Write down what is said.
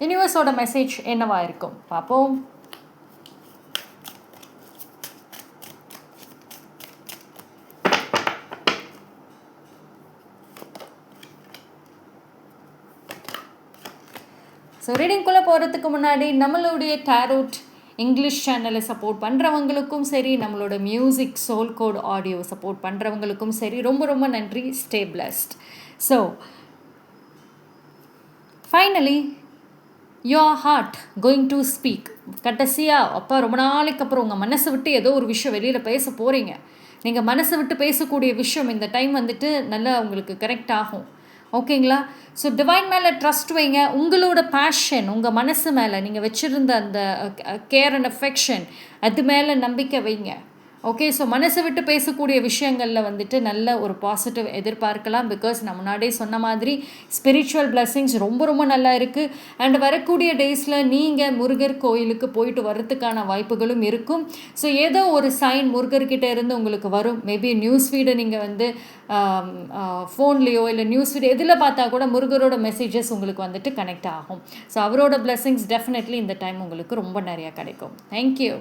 யூனிவர்ஸோட message என்னவா இருக்கும் பார்ப்போம். ஸோ ரீடிங்குள்ளே போகிறதுக்கு முன்னாடி நம்மளுடைய டேரோட் இங்கிலீஷ் சேனலை சப்போர்ட் பண்ணுறவங்களுக்கும் சரி, நம்மளோட music soul code audio support பண்ணுறவங்களுக்கும் சரி, ரொம்ப ரொம்ப நன்றி. Stay blessed. So finally your heart going to speak. கடைசியாக அப்போ ரொம்ப நாளைக்கு அப்புறம் உங்கள் மனசை விட்டு ஏதோ ஒரு விஷயம் வெளியில் பேச போகிறீங்க. நீங்கள் மனசை விட்டு பேசக்கூடிய விஷயம் இந்த டைம் வந்துட்டு நல்லா உங்களுக்கு கரெக்ட் ஆகும். ஓகேங்களா? ஸோ டிவைன் மேலே ட்ரஸ்ட் வைங்க. உங்களோட பேஷன், உங்கள் மனசு மேலே நீங்கள் வச்சுருந்த அந்த கேர் அண்ட் அஃபெக்ஷன், அது மேலே நம்பிக்கை வைங்க. ஓகே, ஸோ மனசை விட்டு பேசக்கூடிய விஷயங்களில் வந்துட்டு நல்ல ஒரு பாசிட்டிவ் எதிர்பார்க்கலாம். பிகாஸ் நான் முன்னாடியே சொன்ன மாதிரி ஸ்பிரிச்சுவல் பிளெஸ்ஸிங்ஸ் ரொம்ப ரொம்ப நல்லா இருக்குது. அண்ட் வரக்கூடிய டேஸில் நீங்கள் முருகர் கோயிலுக்கு போயிட்டு வர்றதுக்கான வாய்ப்புகளும் இருக்கும். ஸோ ஏதோ ஒரு சைன் முருகர்கிட்ட இருந்து உங்களுக்கு வரும். மேபி நியூஸ் ஃபீடை நீங்கள் வந்து ஃபோன்லேயோ இல்லை நியூஸ் ஃபீட் எதில் பார்த்தா கூட முருகரோட மெசேஜஸ் உங்களுக்கு வந்துட்டு கனெக்ட் ஆகும். ஸோ அவரோட பிளெஸ்ஸிங்ஸ் டெஃபினெட்லி இந்த டைம் உங்களுக்கு ரொம்ப நிறையா கிடைக்கும். தேங்க்யூ.